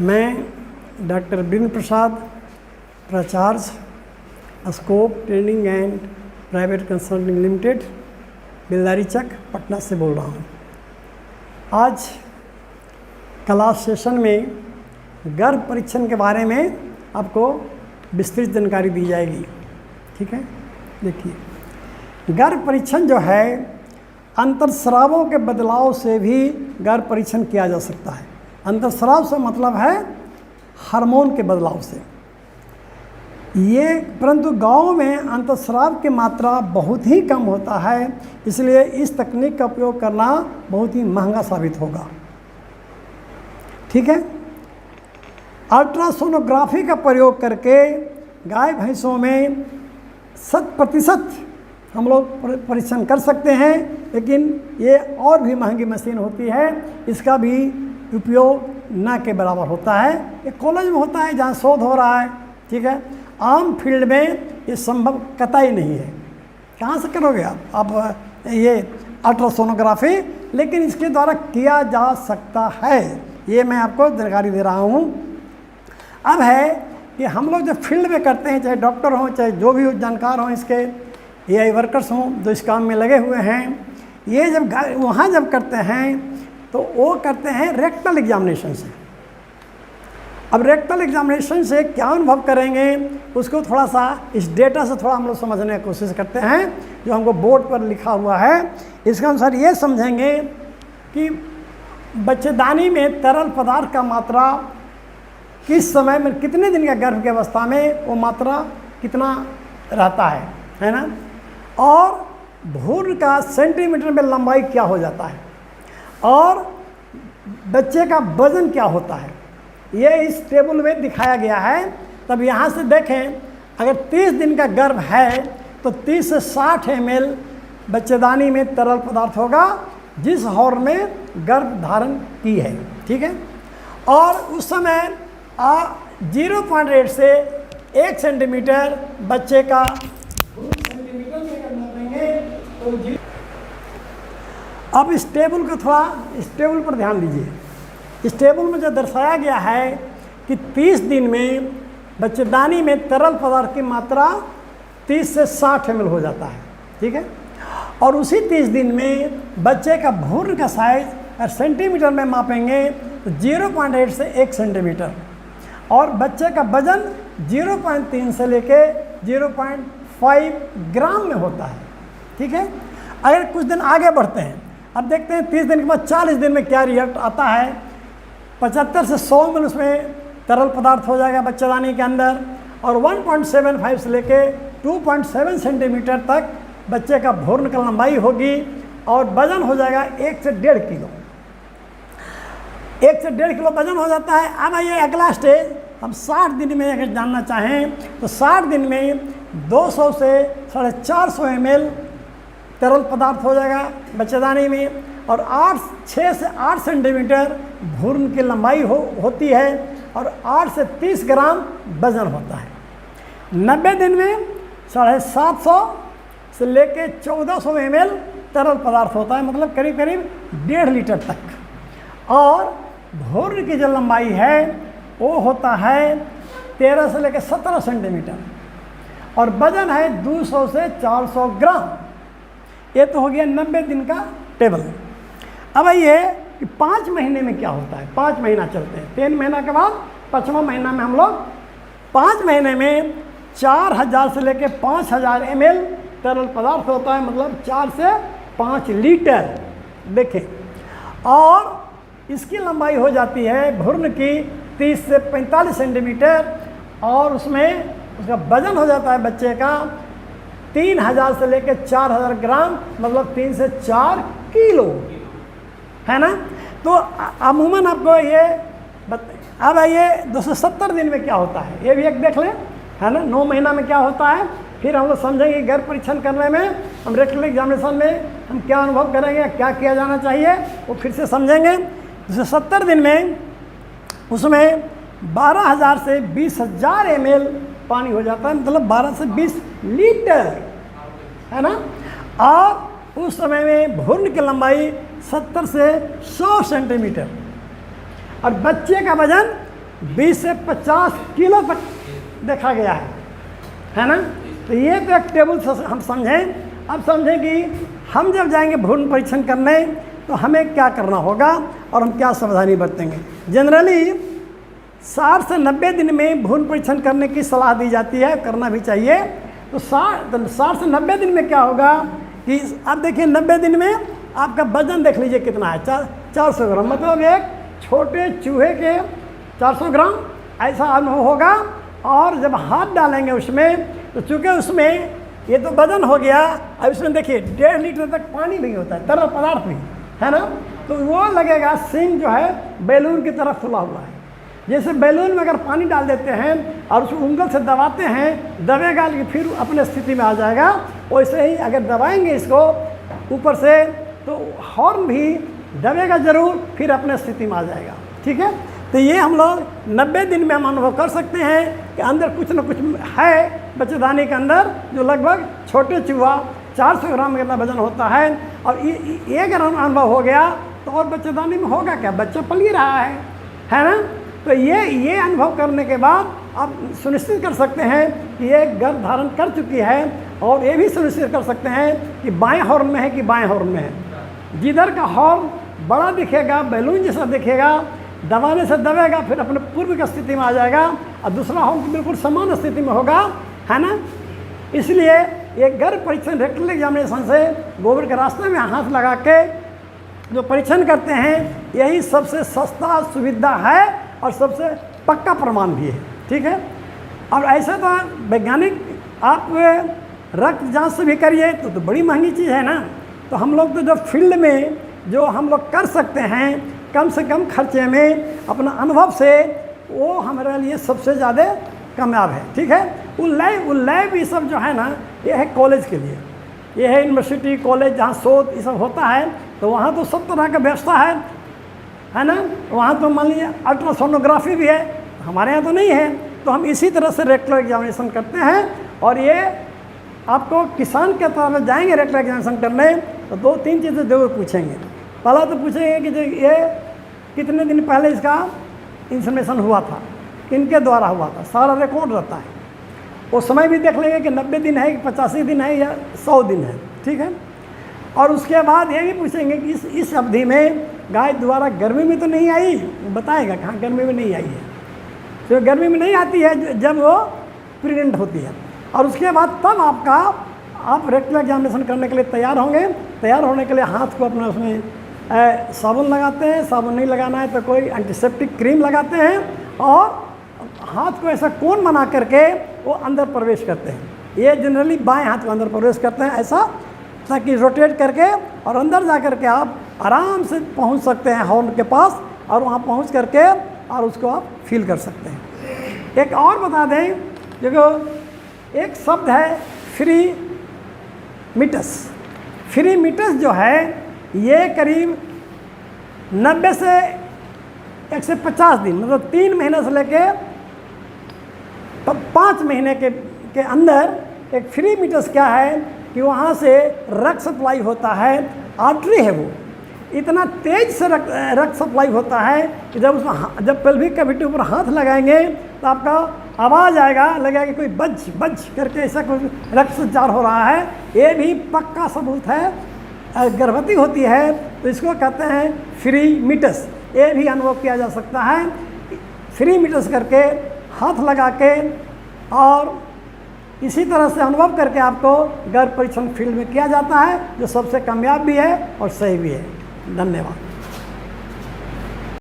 मैं डॉक्टर वीरेंद्र प्रसाद, प्राचार्य scope training and private consulting limited, Beldari Chak, Patna से बोल रहा हूँ। आज क्लास सेशन में गर्भ परीक्षण के बारे में आपको विस्तृत जानकारी दी जाएगी। ठीक है, देखिए, गर्भ परीक्षण जो है अंतर्स्रावों के बदलाव से भी गर्भ परीक्षण किया जा सकता है। अंतर्स्राव से मतलब है हार्मोन के बदलाव से। ये परंतु गाँव में अंतर्स्राव की मात्रा बहुत ही कम होता है, इसलिए इस तकनीक का उपयोग करना बहुत ही महंगा साबित होगा। ठीक है, अल्ट्रासोनोग्राफी का प्रयोग करके गाय भैंसों में 100% हम लोग परीक्षण कर सकते हैं, लेकिन ये और भी महंगी मशीन होती है, इसका भी उपयोग न के बराबर होता है। ये कॉलेज में होता है जहाँ शोध हो रहा है। ठीक है, आम फील्ड में ये संभव कतई नहीं है। कहाँ से करोगे आप ये अल्ट्रासोनोग्राफी, लेकिन इसके द्वारा किया जा सकता है, ये मैं आपको जानकारी दे रहा हूँ। अब है कि हम लोग जब फील्ड में करते हैं, चाहे डॉक्टर हों, चाहे जो भी जानकार हों, इसके AI वर्कर्स हों जो इस काम में लगे हुए हैं, ये जब वहाँ जब करते हैं तो वो करते हैं रेक्टल एग्जामिनेशन से। अब रेक्टल एग्जामिनेशन से क्या अनुभव करेंगे, उसको थोड़ा सा इस डेटा से थोड़ा हम लोग समझने की कोशिश करते हैं, जो हमको बोर्ड पर लिखा हुआ है। इसके अनुसार ये समझेंगे कि बच्चेदानी में तरल पदार्थ का मात्रा किस समय में, कितने दिन का गर्भ की अवस्था में वो मात्रा कितना रहता है ना, और भ्रूण का सेंटीमीटर में लंबाई क्या हो जाता है, और बच्चे का वजन क्या होता है, ये इस टेबल में दिखाया गया है। तब यहाँ से देखें, अगर 30 दिन का गर्भ है तो 30 से 60 ml बच्चेदानी में तरल पदार्थ होगा जिस हॉर्न में गर्भ धारण की है। ठीक है, और उस समय 0.8 से 1 सेंटीमीटर बच्चे का सेंटीमीटर में करना देंगे तो अब इस टेबल को थोड़ा, इस टेबल पर ध्यान दीजिए। इस टेबल में जो दर्शाया गया है कि 30 दिन में बच्चेदानी में तरल पदार्थ की मात्रा 30 से 60 ml हो जाता है। ठीक है, और उसी 30 दिन में बच्चे का भ्रूण का साइज अगर सेंटीमीटर में मापेंगे तो 0.8 से 1 सेंटीमीटर, और बच्चे का वजन 0.3 से लेके 0.5 ग्राम में होता है। ठीक है, अगर कुछ दिन आगे बढ़ते हैं, अब देखते हैं 30 दिन के बाद 40 दिन में क्या रिजल्ट आता है। 75 से 100 ml उसमें तरल पदार्थ हो जाएगा बच्चेदानी के अंदर, और 1.75 से लेके 2.7 सेंटीमीटर तक बच्चे का भ्रूण का लंबाई होगी, और वजन हो जाएगा 1 से 1.5 किलो। 1 से 1.5 किलो वजन हो जाता है। अब आइए अगला स्टेज, हम 60 दिन में अगर जानना चाहें तो 60 दिन में 200 से 450 ml तरल पदार्थ हो जाएगा बच्चेदानी में, और 6 से 8 सेंटीमीटर भ्रूण की लंबाई होती है, और 8 से 30 ग्राम वजन होता है। 90 दिन में 750 से लेके 1400 ml तरल पदार्थ होता है, मतलब करीब करीब 1.5 लीटर तक। और भ्रूण की जो लंबाई है वो होता है 13 से लेकर 17 सेंटीमीटर, और वजन है 200 से 400 ग्राम। ये तो हो गया 90 दिन का टेबल। अब ये कि 5 महीने में क्या होता है। 5 महीना चलते हैं, 3 महीना के बाद 5वां महीना में हम लोग 5 महीने में 4000 से लेकर 5000 ml तरल पदार्थ होता है, मतलब 4 से 5 लीटर। देखें, और इसकी लंबाई हो जाती है भ्रूण की 30 से 45 सेंटीमीटर, और उसमें उसका वजन हो जाता है बच्चे का 3000 से लेकर 4000 ग्राम, मतलब 3 से 4 किलो, है ना। तो अमूमन आपको ये अब ये 270 दिन में क्या होता है, ये भी एक देख लें, है ना। 9 महीना में क्या होता है, फिर हम लोग समझेंगे गर्भ परीक्षण करने में, हम रेक्टल एग्जामिनेशन में हम क्या अनुभव करेंगे, क्या किया जाना चाहिए, वो फिर से समझेंगे। 270 दिन में उसमें 12000 से 20000 ml पानी हो जाता है, मतलब 12 से 20 लीटर, है ना। और उस समय में भ्रूण की लंबाई 70 से 100 सेंटीमीटर और बच्चे का वजन 20 से 50 किलो तक देखा गया है ना। तो ये तो एक टेबल से हम समझें। अब समझें कि हम जब जाएंगे भ्रूण परीक्षण करने तो हमें क्या करना होगा और हम क्या सावधानी बरतेंगे। जनरली 60 से 90 दिन में भ्रूण परीक्षण करने की सलाह दी जाती है, करना भी चाहिए। तो 60 से 90 दिन में क्या होगा कि आप देखिए 90 दिन में आपका वजन देख लीजिए कितना है, 400 ग्राम, मतलब एक छोटे चूहे के 400 ग्राम ऐसा अनुभव होगा। और जब हाथ डालेंगे उसमें तो चूँकि उसमें ये तो वजन हो गया, अब इसमें देखिए 1.5 लीटर तक पानी भी होता है, तरल पदार्थ भी है ना। तो वो लगेगा सिंग जो है बैलून की तरह फुला हुआ है। जैसे बैलून में अगर पानी डाल देते हैं और उसको उंगल से दबाते हैं, दबेगा लेकिन फिर अपने स्थिति में आ जाएगा। वैसे ही अगर दबाएंगे इसको ऊपर से तो हॉर्न भी दबेगा ज़रूर, फिर अपने स्थिति में आ जाएगा। ठीक है, तो ये हम लोग 90 दिन में हम अनुभव कर सकते हैं कि अंदर कुछ न कुछ है बच्चेदानी के अंदर, जो लगभग छोटे चूहा 400 ग्राम का वजन होता है। और ये अगर अनुभव हो गया तो और बच्चेदानी में होगा क्या, बच्चा पल ही रहा है ना। तो ये अनुभव करने के बाद आप सुनिश्चित कर सकते हैं कि ये गर्भ धारण कर चुकी है। और ये भी सुनिश्चित कर सकते हैं कि बाएं हॉर्न में है कि बाएं हॉर्न में है। जिधर का हॉर्न बड़ा दिखेगा, बैलून जैसा दिखेगा, दबाने से दबेगा फिर अपने पूर्व की स्थिति में आ जाएगा और दूसरा हॉर्न बिल्कुल समान स्थिति में होगा, है ना। इसलिए ये गर्भ परीक्षण रेक्टल एग्जामिनेशन से गोबर के रास्ते में हाथ लगा के जो परीक्षण करते हैं, यही सबसे सस्ता सुविधा है और सबसे पक्का प्रमाण भी है। ठीक है, और ऐसे तो वैज्ञानिक आप रक्त जांच से भी करिए तो बड़ी महंगी चीज़ है ना। तो हम लोग तो जो फील्ड में जो हम लोग कर सकते हैं कम से कम खर्चे में अपना अनुभव से, वो हमारे लिए सबसे ज़्यादा कामयाब है। ठीक है, वो लैब ये सब जो है ना, ये है कॉलेज के लिए, ये है यूनिवर्सिटी कॉलेज जहाँ शोध ये सब होता है। तो वहाँ तो सब तरह का व्यवस्था है ना। वहाँ तो मान लीजिए अल्ट्रासोनोग्राफी भी है, हमारे यहाँ तो नहीं है। तो हम इसी तरह से रेक्टल एग्जामिनेशन करते हैं। और ये आपको किसान के तौर पर जाएंगे रेक्टल एग्जामिनेशन करने तो 2-3 चीज़ें जरूर पूछेंगे। पहला तो पूछेंगे कि जो ये कितने दिन पहले इसका इंसमीनेशन हुआ था, किनके द्वारा हुआ था, सारा रिकॉर्ड रहता है। वो समय भी देख लेंगे कि 90 दिन है कि 85 दिन है या 100 दिन है। ठीक है, और उसके बाद ये भी पूछेंगे कि इस अवधि में गाय द्वारा गर्मी में तो नहीं आई, वो बताएगा कहाँ गर्मी में नहीं आई है। तो गर्मी में नहीं आती है जब वो प्रेग्नेंट होती है। और उसके बाद तब आप रेक्टल एग्जामिनेशन करने के लिए तैयार होंगे। तैयार होने के लिए हाथ को अपना उसमें साबुन लगाते हैं, साबुन नहीं लगाना है तो कोई एंटीसेप्टिक क्रीम लगाते हैं और हाथ को ऐसा कोण बना करके वो अंदर प्रवेश करते हैं। ये जनरली बाएं हाथ को अंदर प्रवेश करते हैं ऐसा, ताकि रोटेट करके और अंदर जा कर के आप आराम से पहुंच सकते हैं हॉर्न के पास और वहाँ पहुंच करके और उसको आप फील कर सकते हैं। एक और बता दें, देखो एक शब्द है फ्री मीटस। फ्री मीटस जो है ये करीब 90 से 150 दिन, मतलब 3 महीने से लेके 5 महीने के अंदर एक फ्री मीटस क्या है कि वहाँ से रक्त सप्लाई होता है। आर्टरी है वो, इतना तेज से रक्त सप्लाई होता है कि जब पेल्विक कैविटी ऊपर हाथ लगाएंगे तो आपका आवाज़ आएगा, लगेगा कि कोई बज बज करके ऐसा कोई रक्त संचार हो रहा है। ये भी पक्का सबूत है। गर्भवती होती है तो इसको कहते हैं फ्री मीटस। ये भी अनुभव किया जा सकता है फ्री मीटस करके, हाथ लगा के, और इसी तरह से अनुभव करके आपको गर्भ परीक्षण फील्ड में किया जाता है, जो सबसे कामयाब भी है और सही भी है। धन्यवाद।